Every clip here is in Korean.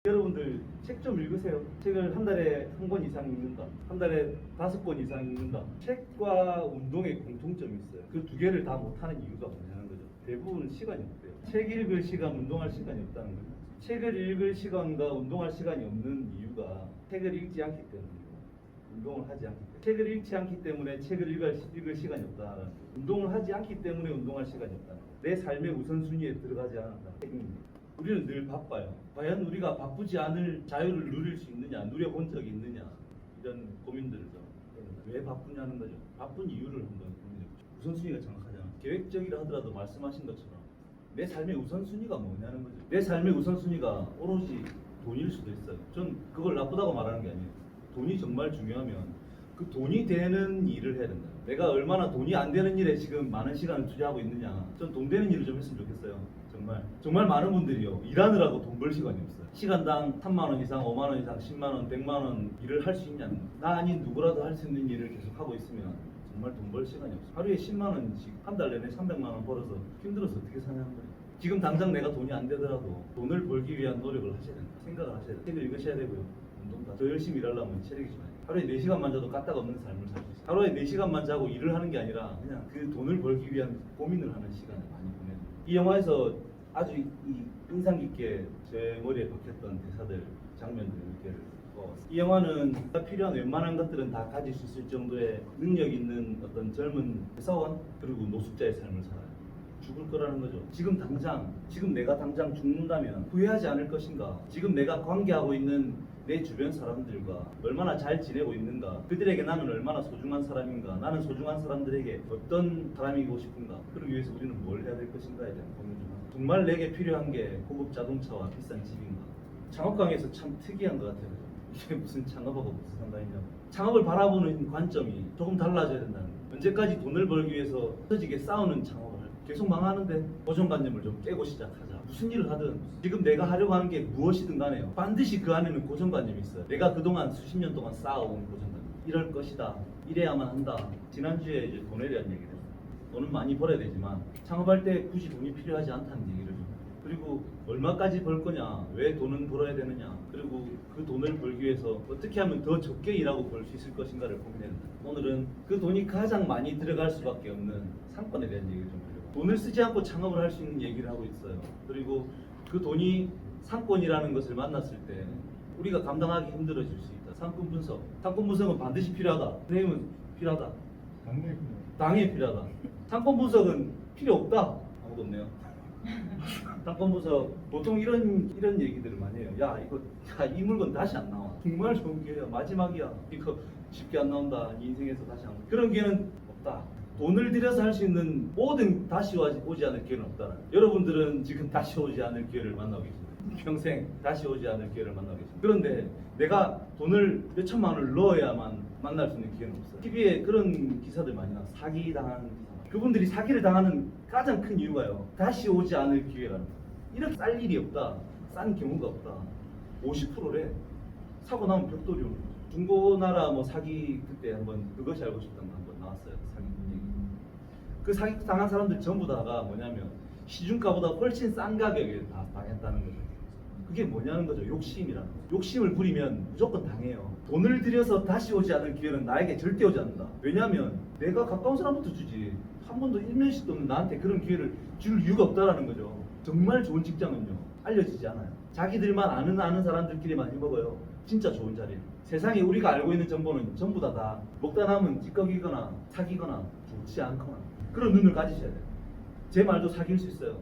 여러분들 책 좀 읽으세요. 책을 한 달에 한 권 이상 읽는다. 한 달에 5권 이상 읽는다. 책과 운동의 공통점이 있어요. 그 두 개를 다 못하는 이유가 뭐냐는 거죠. 대부분 시간이 없대요. 책 읽을 시간, 운동할 시간이 없다는 거죠. 책을 읽을 시간과 운동할 시간이 없는 이유가 책을 읽지 않기 때문이고 운동을 하지 않기 때문에. 책을 읽지 않기 때문에 책을 읽을 시간이 없다는 거죠. 운동을 하지 않기 때문에 운동할 시간이 없다는 거죠. 내 삶의 우선순위에 들어가지 않았다는 책입니다. 우리는 늘 바빠요. 과연 우리가 바쁘지 않을 자유를 누릴 수 있느냐, 누려본 적이 있느냐, 이런 고민들을 왜 바쁘냐는 거죠. 바쁜 이유를 한번 고민해보죠. 우선순위가 정확하잖아. 계획적이라 하더라도 말씀하신 것처럼 내 삶의 우선순위가 뭐냐는 거죠. 내 삶의 우선순위가 오로지 돈일 수도 있어요. 전 그걸 나쁘다고 말하는 게 아니에요. 돈이 정말 중요하면 그 돈이 되는 일을 해야 된다. 내가 얼마나 돈이 안 되는 일에 지금 많은 시간을 투자하고 있느냐. 전 돈 되는 일을 좀 했으면 좋겠어요. 정말 많은 분들이요, 일하느라고 돈 벌 시간이 없어요. 시간당 3만 원 이상, 5만 원 이상, 10만 원, 100만 원 일을 할 수 있냐는 거예요. 나 아닌 누구라도 할 수 있는 일을 계속 하고 있으면 정말 돈 벌 시간이 없어요. 하루에 10만 원씩 한 달 내내 300만 원 벌어서 힘들어서 어떻게 사냐는 거예요. 지금 당장 내가 돈이 안 되더라도 돈을 벌기 위한 노력을 하셔야 된다. 생각을 하셔야 돼요. 책을 읽으셔야 되고요. 운동도 더 열심히 일하려면 체력이 좀 하루에 4시간만 자도 까딱 없는 삶을 살 수 있어요. 하루에 4시간만 자고 일을 하는 게 아니라 그냥 그 돈을 벌기 위한 고민을 하는 시간을 많이 보내는 거예요. 이 영화에서 아주 인상 깊게 제 머리에 박혔던 대사들, 장면들 몇 개를 뽑았습니다. 이 영화는 필요한 웬만한 것들은 다 가질 수 있을 정도의 능력 있는 어떤 젊은 회사원 그리고 노숙자의 삶을 살아요. 죽을 거라는 거죠. 지금 내가 당장 죽는다면 후회하지 않을 것인가? 지금 내가 관계하고 있는 내 주변 사람들과 얼마나 잘 지내고 있는가? 그들에게 나는 얼마나 소중한 사람인가? 나는 소중한 사람들에게 어떤 사람이고 싶은가? 그러기 위해서 우리는 뭘 해야 될 것인가에 대한 고민 좀 하죠. 정말 내게 필요한 게 고급 자동차와 비싼 집인가? 창업 강의에서 참 특이한 것 같아요. 이게 무슨 창업하고 무슨 상관이냐고. 창업을 바라보는 관점이 조금 달라져야 된다는 거예요. 언제까지 돈을 벌기 위해서 터지게 싸우는 창업을 계속 망하는데 고정관념을 좀 깨고 시작하자. 무슨 일을 하든 지금 내가 하려고 하는 게 무엇이든 간에요. 반드시 그 안에는 고정관념이 있어요. 내가 그동안 수십 년 동안 쌓아온 고정관념. 이럴 것이다. 이래야만 한다. 지난주에 이제 돈에 대한 얘기를 했어요. 돈은 많이 벌어야 되지만 창업할 때 굳이 돈이 필요하지 않다는 얘기를 좀. 그리고 얼마까지 벌 거냐, 왜 돈은 벌어야 되느냐, 그리고 그 돈을 벌기 위해서 어떻게 하면 더 적게 일하고 벌 수 있을 것인가를 고민해야 된다. 오늘은 그 돈이 가장 많이 들어갈 수밖에 없는 상권에 대한 얘기를 좀 하려고. 돈을 쓰지 않고 창업을 할 수 있는 얘기를 하고 있어요. 그리고 그 돈이 상권이라는 것을 만났을 때 우리가 감당하기 힘들어질 수 있다. 상권 분석은 반드시 필요하다. 선생님은 필요하다. 당연히 필요하다. 상권 분석은 필요 없다. 아무도 없네요. 상권 분석 보통 이런 얘기들을 많이 해요. 이 물건 다시 안 나와. 정말 좋은 기회야. 마지막이야. 이거 쉽게 안 나온다. 이 인생에서 다시 안 나온다. 그런 기회는 없다. 돈을 들여서 할 수 있는 모든 다시 오지 않을 기회는 없다. 여러분들은 지금 다시 오지 않을 기회를 만나고 계십니다. 평생 다시 오지 않을 기회를 만나고 계십니다. 그런데 내가 돈을 몇 천만 원을 넣어야만 만날 수 있는 기회는 없어요. TV에 그런 기사들 많이 나와요. 사기당하는 기사. 그분들이 사기를 당하는 가장 큰 이유가요, 다시 오지 않을 기회라는 거예요. 이렇게 쌀 일이 없다, 싼 경우가 없다. 50%래. 사고 나면 벽돌이 오는 거죠. 중고나라 뭐 사기 그때 한번 그것이 알고 싶다는 거 한번 나왔어요. 사기 얘기. 그 사기 당한 사람들 전부 다가 뭐냐면 시중가보다 훨씬 싼 가격에 다 당했다는 거죠. 그게 뭐냐는 거죠. 욕심이라는 거죠. 욕심을 부리면 무조건 당해요. 돈을 들여서 다시 오지 않을 기회는 나에게 절대 오지 않는다. 왜냐하면 내가 가까운 사람부터 주지. 한 번도 일면식도 없는 나한테 그런 기회를 줄 이유가 없다라는 거죠. 정말 좋은 직장은요, 알려지지 않아요. 자기들만 아는 사람들끼리만 해먹어요. 진짜 좋은 자리는. 세상에 우리가 알고 있는 정보는 전부 다 먹다 남은 찌꺼기거나 사기거나 좋지 않거나 그런 눈을 가지셔야 돼요. 제 말도 사기일 수 있어요.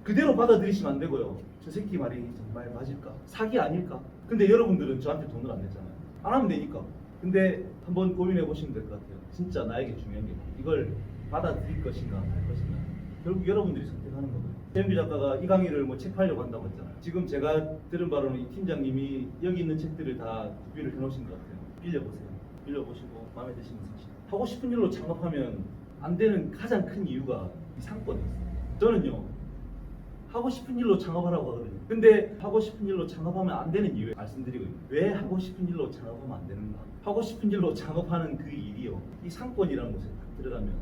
그대로 받아들이시면 안 되고요. 저 새끼 말이 정말 맞을까? 사기 아닐까? 근데 여러분들은 저한테 돈을 안 냈잖아요. 안 하면 되니까. 근데 한번 고민해 보시면 될 것 같아요. 진짜 나에게 중요한 게 이걸 받아들일 것인가 말 것인가. 결국 여러분들이 선택하는 거거든요. 최현규 작가가 이 강의를 뭐 책 팔려고 한다고 했잖아요. 지금 제가 들은 바로는 이 팀장님이 여기 있는 책들을 다 구비를 해놓으신 것 같아요. 빌려보세요. 빌려보시고 마음에 드시면 사시고. 하고 싶은 일로 창업하면 안 되는 가장 큰 이유가 이 상권에 있어요. 저는요, 하고 싶은 일로 창업하라고 하거든요. 근데 하고 싶은 일로 창업하면 안 되는 이유 말씀드리고 있어요. 왜 하고 싶은 일로 창업하면 안 되는가? 하고 싶은 일로 창업하는 그 일이요, 이 상권이라는 곳에 딱 들어가면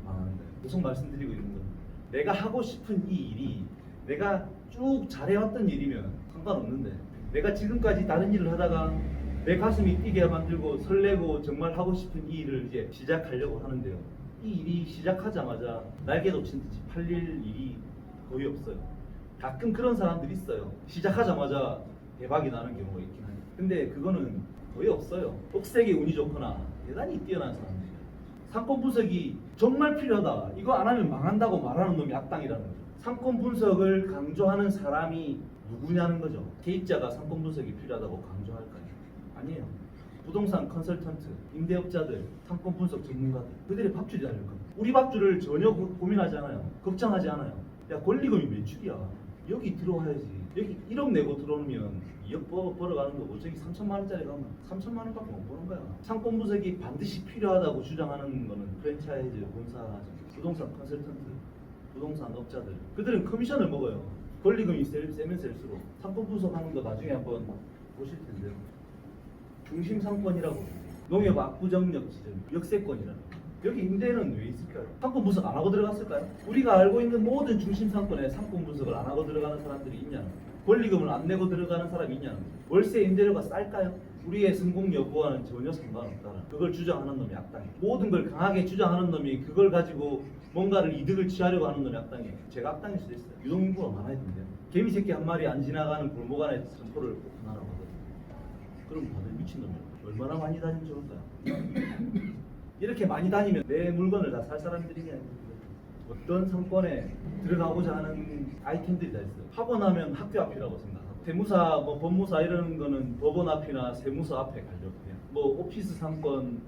망하는 거예요. 계속 말씀드리고 있는 겁니다. 내가 하고 싶은 이 일이 내가 쭉 잘해왔던 일이면 상관없는데 내가 지금까지 다른 일을 하다가 내 가슴이 뛰게 만들고 설레고 정말 하고 싶은 이 일을 이제 시작하려고 하는데요. 이 일이 시작하자마자 날개 돋친 듯이 팔릴 일이 거의 없어요. 가끔 그런 사람들이 있어요. 시작하자마자 대박이 나는 경우가 있긴 해요. 근데 그거는 거의 없어요. 억세게 운이 좋거나 대단히 뛰어난 사람들이에요. 상권 분석이 정말 필요하다. 이거 안 하면 망한다고 말하는 놈이 악당이라는 거죠. 상권 분석을 강조하는 사람이 누구냐는 거죠. 개입자가 상권 분석이 필요하다고 강조할까요? 아니에요. 부동산 컨설턴트, 임대업자들, 상권 분석 전문가들, 그들의 밥줄이 아닐 겁니다. 우리 밥줄을 전혀 고민하지 않아요. 걱정하지 않아요. 야, 권리금이 매출이야. 여기 들어와야지. 여기 1억 내고 들어오면 2억 벌어가는 거고 저기 3천만 원짜리 가면 3천만 원밖에 못 버는 거야. 상권 분석이 반드시 필요하다고 주장하는 거는 프랜차이즈 본사죠. 부동산 컨설턴트, 부동산 업자들. 그들은 커미션을 먹어요. 권리금이 세면 셀수록 상권 분석하는 거 나중에 한번 보실 텐데요. 중심 상권이라고 농협 압구정역 지점 역세권이라는 여기 임대는 왜 있을까요? 상권 분석 안 하고 들어갔을까요? 우리가 알고 있는 모든 중심 상권에 상권 분석을 안 하고 들어가는 사람들이 있냐는 거예요. 권리금을 안 내고 들어가는 사람이 있냐는 거예요. 월세 임대료가 쌀까요? 우리의 성공 여부와는 전혀 상관없다는 그걸 주장하는 놈이 악당이에요. 모든 걸 강하게 주장하는 놈이 그걸 가지고 뭔가를 이득을 취하려고 하는 놈이 악당이에요. 제가 악당일 수도 있어요. 유동인구가 많아야 된대요. 개미 새끼 한 마리 안 지나가는 골목 안에 점포를 오픈하라고 하거든요. 그럼 다들 미친놈이에요. 얼마나 많이 다니면 좋을까요? 이렇게 많이 다니면 내 물건을 다 살 사람들이냐. 어떤 상권에 들어가고자 하는 아이템들이 다 있어요. 학원하면 학교 앞이라고 생각하고 세무사, 뭐 법무사 이런 거는 법원 앞이나 세무서 앞에 가려고 해요. 뭐 오피스 상권,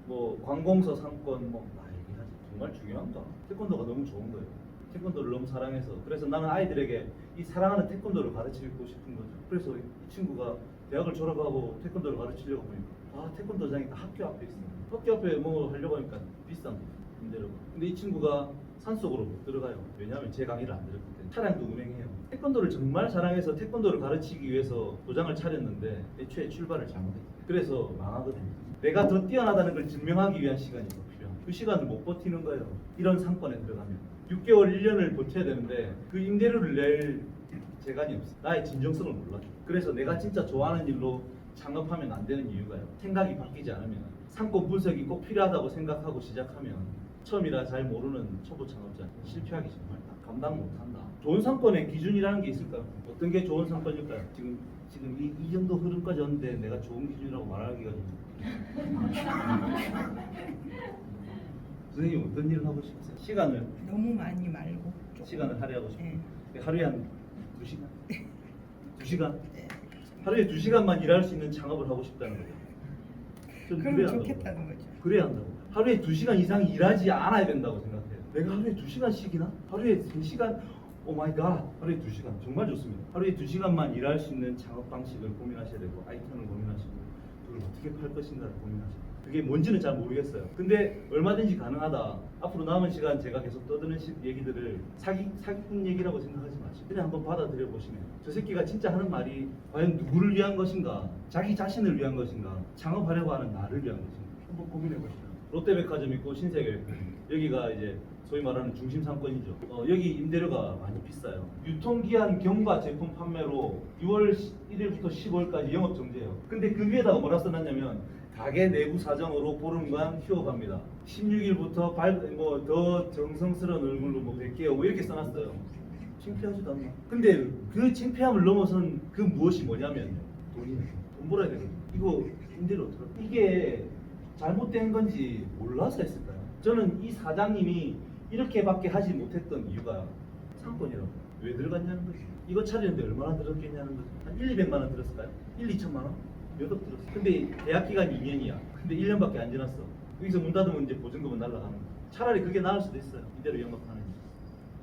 뭐 관공서 상권 뭐 다 얘기하지. 정말 중요한가? 태권도가 너무 좋은 거예요. 태권도를 너무 사랑해서 그래서 나는 아이들에게 이 사랑하는 태권도를 가르치고 싶은 거죠. 그래서 이 친구가 대학을 졸업하고 태권도를 가르치려고 보니까 태권도장이 다 학교 앞에 있습니다. 학교 앞에 뭐 하려고 하니까 비싼 거 임대료가. 근데 이 친구가 산속으로 못 들어가요. 왜냐하면 제 강의를 안 들었기 때문에. 차량도 운행해요. 태권도를 정말 사랑해서 태권도를 가르치기 위해서 도장을 차렸는데 애초에 출발을 잘못했어요. 그래서 망하거든요. 내가 더 뛰어나다는 걸 증명하기 위한 시간이 더 필요합니다. 그 시간을 못 버티는 거예요. 이런 상권에 들어가면 6개월, 1년을 버텨야 되는데 그 임대료를 낼 재간이 없어. 나의 진정성을 몰라줘. 그래서 내가 진짜 좋아하는 일로 창업하면 안 되는 이유가요. 생각이 바뀌지 않으면 상권 분석이 꼭 필요하다고 생각하고 시작하면 처음이라 잘 모르는 초보 창업자 실패하기 정말 감당 못한다. 좋은 상권의 기준이라는 게 있을까요? 어떤 게 좋은 상권일까요? 지금 이 정도 흐름까지 왔는데 내가 좋은 기준이라고 말하기가 좀 선생님 어떤 일을 하고 싶으세요? 시간을 너무 많이 말고 조금. 시간을 할애하고 싶어요. 네. 하루에 한 2시간? 2시간? 네. 하루에 2시간만 일할 수 있는 창업을 하고 싶다는 거죠. 저는 그럼 그래야 한다고 좋겠다는 봐요. 거죠. 그래야 한다고. 하루에 2시간 이상 일하지 않아야 된다고 생각해요. 내가 하루에 2시간씩이나? 하루에 3시간? 오 마이 갓. 하루에 2시간. 정말 좋습니다. 하루에 2시간만 일할 수 있는 창업 방식을 고민하셔야 되고 아이템을 고민하시고 그걸 어떻게 팔 것인가를 고민하시고 그게 뭔지는 잘 모르겠어요. 근데 얼마든지 가능하다. 앞으로 남은 시간 제가 계속 떠드는 얘기들을 사기꾼 얘기라고 생각하지 마시고 그냥 한번 받아들여 보시면 저 새끼가 진짜 하는 말이 과연 누구를 위한 것인가, 자기 자신을 위한 것인가, 창업하려고 하는 나를 위한 것인가 한번 고민해 보시죠. 롯데백화점 있고 신세계 여기가 이제 소위 말하는 중심 상권이죠. 여기 임대료가 많이 비싸요. 유통기한 경과 제품 판매로 6월 1일부터 15일까지 영업 정지예요. 근데 그 위에다가 뭐라 써놨냐면 가게 내부 사정으로 보름간 휴업합니다. 16일부터 더 정성스러운 얼굴로 뭐 뵐게요. 뭐 이렇게 써놨어요. 창피하지도 않나? 근데 그 창피함을 넘어선 그 무엇이 뭐냐면 돈이네. 돈 벌어야 되거든요. 이거 임대료 어떡해? 이게 잘못된 건지 몰라서 했을까요? 저는 이 사장님이 이렇게밖에 하지 못했던 이유가 상권이라고. 왜 들어갔냐는 거지. 이거 차리는데 얼마나 들었겠냐는 거지. 한 1, 200만 원 들었을까요? 1, 2천만 원? 몇 억 들었어. 근데 계약 기간이 2년이야. 근데 1년밖에 안 지났어. 여기서 문 닫으면 이제 보증금은 날라가는 거야. 차라리 그게 나을 수도 있어요. 이대로 영업하는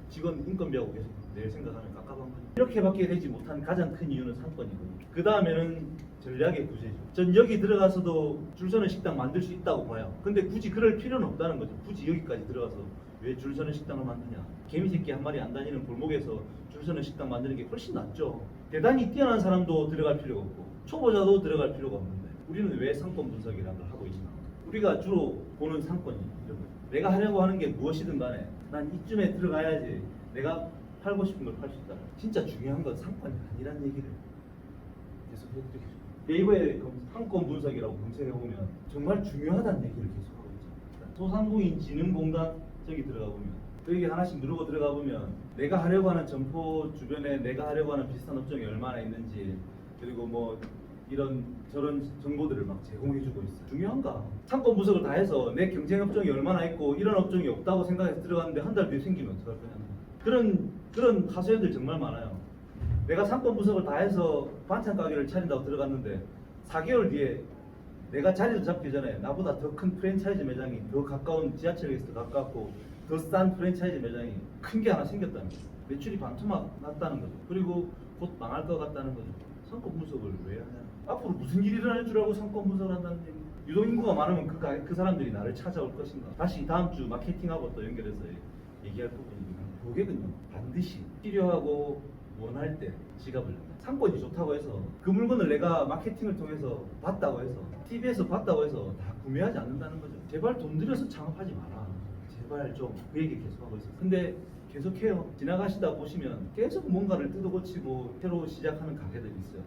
직원 인건비하고 계속 낼 생각하면 깝깝한 거죠. 이렇게밖에 되지 못한 가장 큰 이유는 상권이고 그 다음에는 전략의 구제죠. 전 여기 들어가서도 줄 서는 식당 만들 수 있다고 봐요. 근데 굳이 그럴 필요는 없다는 거죠. 굳이 여기까지 들어가서 왜 줄 서는 식당을 만드냐. 개미새끼 한 마리 안 다니는 골목에서 줄 서는 식당 만드는 게 훨씬 낫죠. 대단히 뛰어난 사람도 들어갈 필요가 없고 초보자도 들어갈 필요가 없는데 우리는 왜 상권 분석이라는 걸 하고 있나. 우리가 주로 보는 상권이 이런 거예요. 내가 하려고 하는 게 무엇이든 간에 난 이쯤에 들어가야지 내가 팔고 싶은 걸 팔 수 있다. 진짜 중요한 건 상권이 아니란 얘기를 계속 해드리겠습니다. 네이버에 상권 분석이라고 검색해보면 정말 중요하다는 얘기를 계속 하고 있죠. 소상공인진흥공단 저기 들어가 보면 여기 하나씩 누르고 들어가 보면 내가 하려고 하는 점포 주변에 내가 하려고 하는 비슷한 업종이 얼마나 있는지 그리고 뭐 이런 저런 정보들을 막 제공해주고 있어요. 중요한가? 상권 분석을 다 해서 내 경쟁 업종이 얼마나 있고 이런 업종이 없다고 생각해서 들어갔는데 한 달 뒤에 생기면 어떡할 거냐. 그런 하소연들 정말 많아요. 내가 상권 분석을 다 해서 반찬 가게를 차린다고 들어갔는데 4개월 뒤에 내가 자리를 잡기 전에 나보다 더 큰 프랜차이즈 매장이 더 가까운 지하철역에서 더 가깝고 더 싼 프랜차이즈 매장이 큰 게 하나 생겼다는 거죠. 매출이 반토막 났다는 거죠. 그리고 곧 망할 것 같다는 거죠. 상권 분석을 왜 하냐? 앞으로 무슨 일이 일어날 줄 알고 상권 분석을 한다는 얘기. 유동인구가 많으면 그 사람들이 나를 찾아올 것인가? 다시 다음 주 마케팅하고 또 연결해서 얘기할 부분이지만 고객은요 반드시 필요하고 원할 때 지갑을 냅니다. 상권이 좋다고 해서 그 물건을 내가 마케팅을 통해서 봤다고 해서 TV에서 봤다고 해서 다 구매하지 않는다는 거죠. 제발 돈 들여서 창업하지 마라. 제발 좀 그 얘기 계속하고 있어요. 근데 계속해요. 지나가시다 보시면 계속 뭔가를 뜯어고치고 새로 시작하는 가게들이 있어요.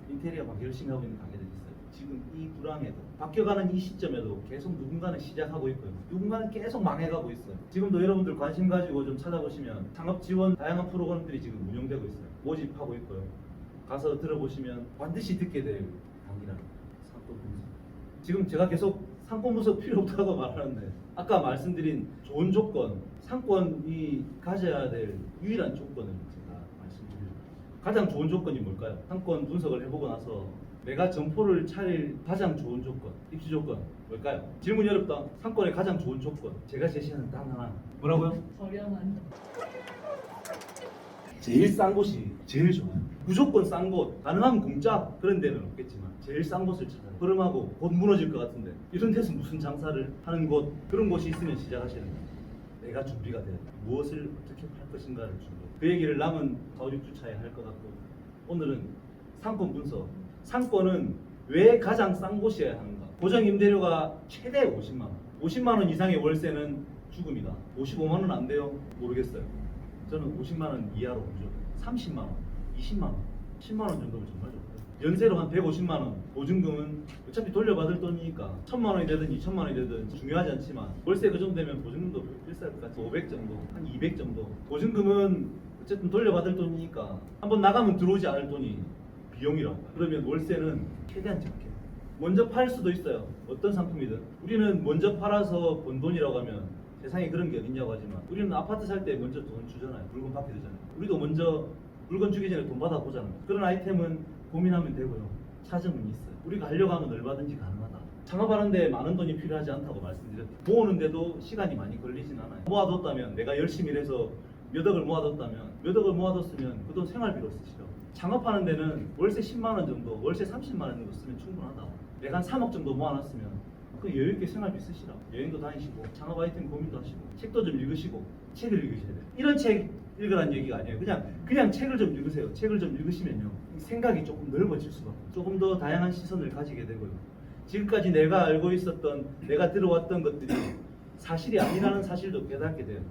인테리어 막 열심히 하고 있는 가게들이 있어요. 지금 이 불황에도 바뀌어가는 이 시점에도 계속 누군가는 시작하고 있고요. 누군가는 계속 망해가고 있어요. 지금도 여러분들 관심 가지고 좀 찾아보시면 창업 지원 다양한 프로그램들이 지금 운영되고 있어요. 모집하고 있고요. 가서 들어보시면 반드시 듣게 될 강의라는 상권 분석. 지금 제가 계속 상권 분석 필요 없다고 말하는데 아까 말씀드린 좋은 조건, 상권이 가져야 될 유일한 조건을 제가 말씀드립니다. 가장 좋은 조건이 뭘까요? 상권 분석을 해보고 나서 내가 점포를 차릴 가장 좋은 조건, 입지 조건 뭘까요? 질문이 어렵다. 상권의 가장 좋은 조건 제가 제시하는 딱 하나 뭐라고요? 저렴한. 제일 싼 곳이 제일 좋아요. 무조건 싼 곳, 가능하면 공짜 그런 데는 없겠지만 제일 싼 곳을 찾아요. 흐름하고 곧 무너질 것 같은데 이런 데서 무슨 장사를 하는 곳 그런 곳이 있으면 시작하시는 거예요. 내가 준비가 돼야 돼. 무엇을 어떻게 할 것인가를 준비. 그 얘기를 남은 4, 6주 차에 할 것 같고 오늘은 상권 분석. 상권은 왜 가장 싼 곳이어야 하는가? 고정 임대료가 최대 50만 원. 50만 원 이상의 월세는 죽음이다. 55만 원 안 돼요? 모르겠어요. 저는 50만 원 이하로 보죠. 30만 원, 20만 원, 10만 원 정도면 정말 좋고요. 연세로 한 150만 원, 보증금은 어차피 돌려받을 돈이니까 1000만 원이 되든 2000만 원이 되든 중요하지 않지만 월세 그 정도 되면 보증금도 비쌀 것 같아요. 500 정도, 한 200 정도. 보증금은 어쨌든 돌려받을 돈이니까 한번 나가면 들어오지 않을 돈이 비용이라고. 그러면 월세는 최대한 적게. 먼저 팔 수도 있어요. 어떤 상품이든. 우리는 먼저 팔아서 번 돈이라고 하면 세상에 그런 게 어딨냐고 하지만 우리는 아파트 살 때 먼저 돈 주잖아요. 물건 받게 되잖아요. 우리도 먼저 물건 주기 전에 돈 받아보잖아요. 그런 아이템은 고민하면 되고요. 찾으면 있어요. 우리가 하려고 하면 얼마든지 가능하다. 창업하는데 많은 돈이 필요하지 않다고 말씀드렸죠. 모으는데도 시간이 많이 걸리진 않아요. 모아뒀다면 내가 열심히 일해서 몇 억을 모아뒀다면 몇 억을 모아뒀으면 그 돈 생활비로 쓰시죠. 창업하는 데는 월세 10만 원 정도, 월세 30만 원 정도 쓰면 충분하다. 내가 한 3억 정도 모아놨으면 그 여유 있게 생활비 쓰시라. 여행도 다니시고 창업 아이템 고민도 하시고 책도 좀 읽으시고 책을 읽으셔야 돼요. 이런 책 읽으라는 얘기가 아니에요. 그냥 책을 좀 읽으세요. 책을 좀 읽으시면요 생각이 조금 넓어질 수가 있어요. 조금 더 다양한 시선을 가지게 되고요. 지금까지 내가 알고 있었던 내가 들어왔던 것들이 사실이 아니라는 사실도 깨닫게 돼요.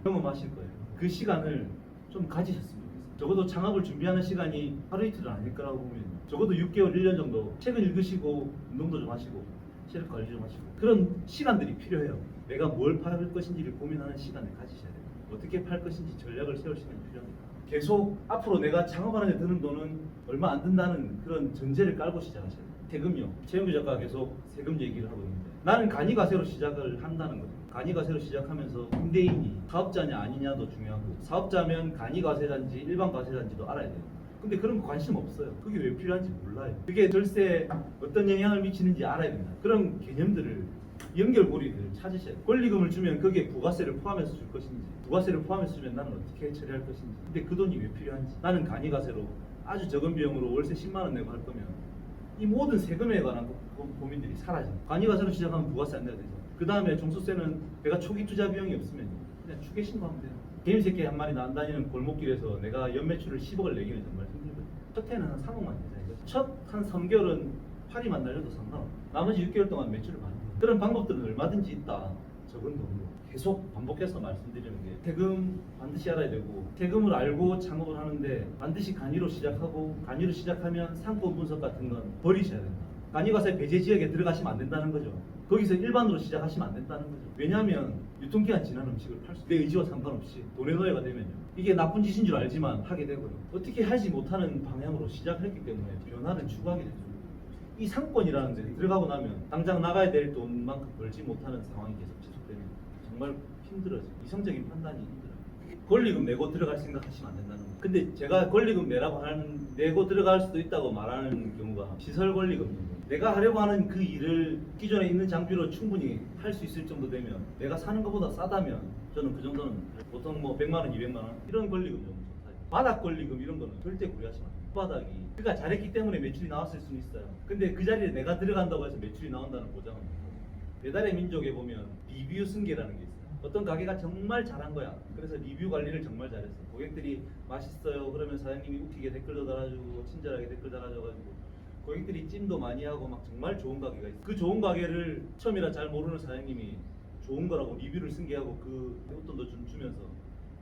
경험하실 거예요. 그 시간을 좀 가지셨으면 좋겠어요. 적어도 창업을 준비하는 시간이 하루 이틀은 아닐 거라고 보면 적어도 6개월, 1년 정도 책을 읽으시고 운동도 좀 하시고 체력 관리 좀 하시고 그런 시간들이 필요해요. 내가 뭘 팔 것인지를 고민하는 시간을 가지셔야 돼요. 어떻게 팔 것인지 전략을 세울 시간이 필요합니다. 계속 앞으로 내가 창업하는 데 드는 돈은 얼마 안 든다는 그런 전제를 깔고 시작하셔야 돼요. 세금요. 최영규 작가가 계속 세금 얘기를 하고 있는데 나는 간이가세로 시작을 한다는 거죠. 간이가세로 시작하면서 임대인이 사업자냐 아니냐도 중요하고 사업자면 간이가세자인지 일반 가세자인지도 알아야 돼요. 근데 그런 거 관심 없어요. 그게 왜 필요한지 몰라요. 그게 절세에 어떤 영향을 미치는지 알아야 됩니다. 그런 개념들을 연결고리를 찾으셔야 돼요. 권리금을 주면 거기에 부가세를 포함해서 줄 것인지 부가세를 포함해서 주면 나는 어떻게 처리할 것인지 근데 그 돈이 왜 필요한지 나는 간이가세로 아주 적은 비용으로 월세 10만 원 내고 할 거면 이 모든 세금에 관한 고민들이 사라집니다. 간이가세로 시작하면 부가세 안 내야 되죠. 그 다음에 종소세는 내가 초기 투자 비용이 없으면 그냥 추계 신고하면 돼요. 개미 새끼 한 마리 다니는 골목길에서 내가 연매출을 10억을 내기는 정말 힘들거든요. 첫 해는 한 3억만 내자. 첫 한 3개월은 파리만 날려도 상관없어. 나머지 6개월 동안 매출을 많이 해요. 그런 방법들은 얼마든지 있다. 적은 돈으로 계속 반복해서 말씀드리는 게 세금 반드시 알아야 되고 세금을 알고 창업을 하는데 반드시 간이로 시작하고 간이로 시작하면 상권 분석 같은 건 버리셔야 된다. 간이과세 배제 지역에 들어가시면 안 된다는 거죠. 거기서 일반으로 시작하시면 안 된다는 거죠. 왜냐하면 유통기한 지난 음식을 팔 수, 내 의지와 상관없이 돈의 노예가 되면요. 이게 나쁜 짓인 줄 알지만 하게 되고요. 어떻게 하지 못하는 방향으로 시작했기 때문에 변화를 추구하게 되죠. 이 상권이라는 데 들어가고 나면 당장 나가야 될 돈만큼 벌지 못하는 상황이 계속 지속되면 정말 힘들어져. 이성적인 판단이 힘들어요. 권리금 내고 들어갈 생각하시면 안 된다는 거예요. 근데 제가 권리금 내라고 하는 내고 들어갈 수도 있다고 말하는 경우가 시설 권리금입니다. 내가 하려고 하는 그 일을 기존에 있는 장비로 충분히 할 수 있을 정도 되면 내가 사는 것보다 싸다면 저는 그 정도는 보통 뭐 100만 원, 200만 원 이런 권리금 정도 사요. 바닥 권리금 이런 거는 절대 고려하시면 안 돼요. 바닥이 그가 잘했기 때문에 매출이 나왔을 수는 있어요. 근데 그 자리에 내가 들어간다고 해서 매출이 나온다는 보장은 없고 배달의 민족에 보면 리뷰 승계라는 게 있어요. 어떤 가게가 정말 잘한 거야. 그래서 리뷰 관리를 정말 잘했어. 고객들이 맛있어요. 그러면 사장님이 웃기게 댓글도 달아주고 친절하게 댓글 달아줘가지고 고객들이 찜도 많이 하고 막 정말 좋은 가게가 있어. 그 좋은 가게를 처음이라 잘 모르는 사장님이 좋은 거라고 리뷰를 승계하고 그 웃돈도 주면서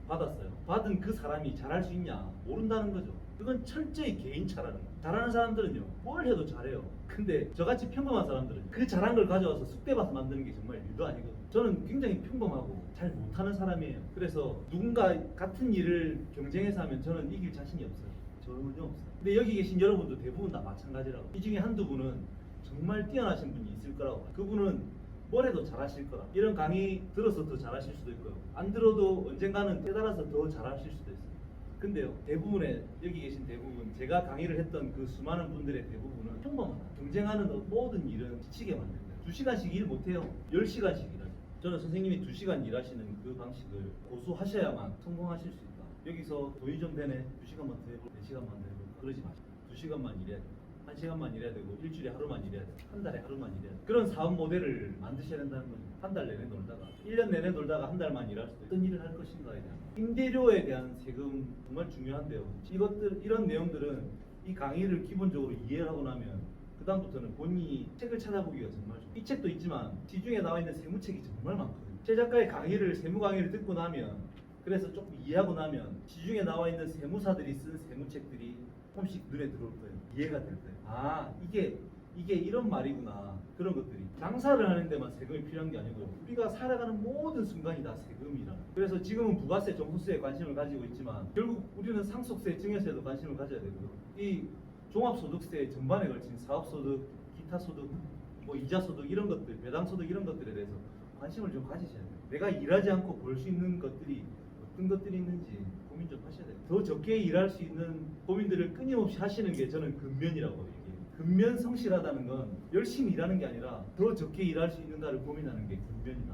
받았어요. 받은 그 사람이 잘할 수 있냐? 모른다는 거죠. 그건 철저히 개인차라는 거예요. 잘하는 사람들은요 뭘 해도 잘해요. 근데 저같이 평범한 사람들은 그 잘한 걸 가져와서 쑥대밭 만드는 게 정말 일도 아니거든요. 저는 굉장히 평범하고 잘 못하는 사람이에요. 그래서 누군가 같은 일을 경쟁해서 하면 저는 이길 자신이 없어요. 전혀 없어요. 근데 여기 계신 여러분도 대부분 다 마찬가지라고. 이 중에 한두 분은 정말 뛰어나신 분이 있을 거라고. 그분은 뭘 해도 잘하실 거라. 이런 강의 들어서 더 잘하실 수도 있고요. 안 들어도 언젠가는 깨달아서 더 잘하실 수도 있어요. 근데요, 대부분의 여기 계신 대부분 제가 강의를 했던 그 수많은 분들의 대부분은 평범하다. 경쟁하는 모든 일은 지치게 만든다. 2시간씩 일 못해요. 10시간씩 일하죠. 저는 선생님이 2시간 일하시는 그 방식을 고수하셔야만 성공하실 수 있다. 여기서 돈이 좀 되네. 2시간만 더 해보고 4시간만 더 해보고 그러지 마시고 2시간만 일해야 돼. 1시간만 일해야 되고 일주일에 하루만 일해야 돼. 한 달에 하루만 일해야 돼. 그런 사업 모델을 만드셔야 된다는 거죠. 한 달 내내 놀다가 1년 내내 놀다가 한 달만 일할 수도 있고 어떤 일을 할 것인가에 대한 임대료에 대한 세금 정말 중요한데요. 이런 내용들은 이 강의를 기본적으로 이해를 하고 나면 그 다음부터는 본인이 책을 찾아보기가 정말 좋아요. 이 책도 있지만 시중에 나와 있는 세무책이 정말 많거든요. 최 작가의 강의를 세무 강의를 듣고 나면 그래서 조금 이해하고 나면 시중에 나와 있는 세무사들이 쓴 세무책들이 조금씩 눈에 들어올 거예요. 이해가 될 거예요. 아 이게 이런 말이구나. 그런 것들이 장사를 하는 데만 세금이 필요한 게 아니고요. 우리가 살아가는 모든 순간이 다 세금이라. 그래서 지금은 부가세, 종부세에 관심을 가지고 있지만 결국 우리는 상속세, 증여세에도 관심을 가져야 되고요. 이 종합소득세 전반에 걸친 사업소득, 기타소득, 뭐 이자소득 이런 것들, 배당소득 이런 것들에 대해서 관심을 좀 가지셔야 돼요. 내가 일하지 않고 벌 수 있는 것들이 어떤 것들이 있는지 고민 좀 하셔야 돼요. 더 적게 일할 수 있는 고민들을 끊임없이 하시는 게 저는 근면이라고 얘기해요. 근면 성실하다는 건 열심히 일하는 게 아니라 더 적게 일할 수 있는가를 고민하는 게 근면이다.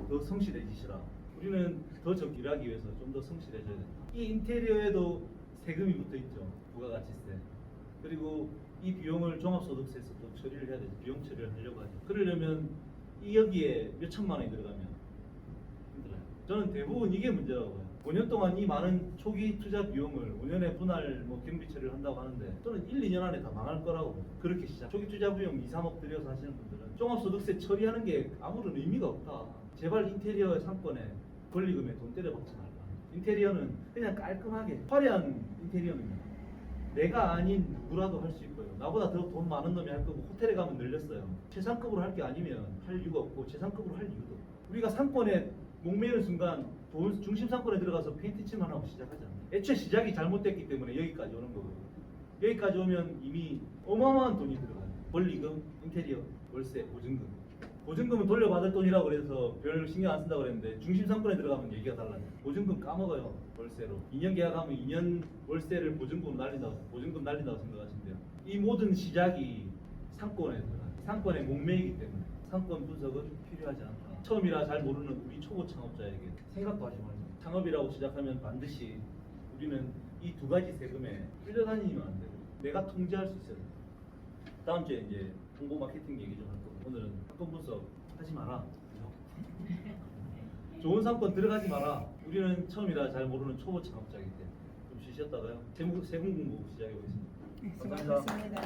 더 성실해지시라. 우리는 더 적게 일하기 위해서 좀 더 성실해져야 된다. 이 인테리어에도 세금이 붙어 있죠. 부가가치세. 그리고 이 비용을 종합소득세에서 또 처리를 해야 되죠. 비용 처리를 하려고 하죠. 그러려면 이 여기에 몇 천만 원이 들어가면 힘들어요. 저는 대부분 이게 문제라고 봐요. 5년 동안 이 많은 초기 투자 비용을 5년에 분할 경비 처리를 한다고 하는데 저는 1, 2년 안에 다 망할 거라고 봐요. 그렇게 시작. 초기 투자 비용 2, 3억 들여서 하시는 분들은 종합소득세 처리하는 게 아무런 의미가 없다. 제발 인테리어 상권에 권리금에 돈 때려박지 말라. 인테리어는 그냥 깔끔하게 화려한 인테리어입니다. 내가 아닌 누구라도 할 수 있고요. 나보다 더 돈 많은 놈이 할 거고 호텔에 가면 늘렸어요. 최상급으로 할 게 아니면 할 이유가 없고 최상급으로 할 이유도 없고. 우리가 상권에 목매이는 순간 돈 중심 상권에 들어가서 페인트 칠만 하고 시작하잖아요. 애초에 시작이 잘못됐기 때문에 여기까지 오는 거고요. 여기까지 오면 이미 어마어마한 돈이 들어가요. 권리금, 인테리어, 월세, 보증금. 보증금은 돌려받을 돈이라고 그래서 별 신경 안 쓴다고 그랬는데 중심 상권에 들어가면 얘기가 달라요. 보증금 까먹어요. 월세로. 2년 계약하면 2년 월세를 보증금 날린다고 생각하시면 돼요. 이 모든 시작이 상권에 들어가요. 상권에 목매이기 때문에 상권 분석은 필요하지 않다. 처음이라 잘 모르는 우리 초보 창업자에게 생각도 하지 말자. 창업이라고 시작하면 반드시 우리는 이 두 가지 세금에 끌려다니면 안 되고 내가 통제할 수 있어야 돼. 다음 주에 이제 홍보 마케팅 얘기 좀 할 거고 오늘은 상권 분석 하지 마라. 좋은 상권 들어가지 마라. 우리는 처음이라 잘 모르는 초보 창업자이기 때문에 좀 쉬셨다가요. 세금 공부 시작해 보겠습니다. 수고하셨습니다.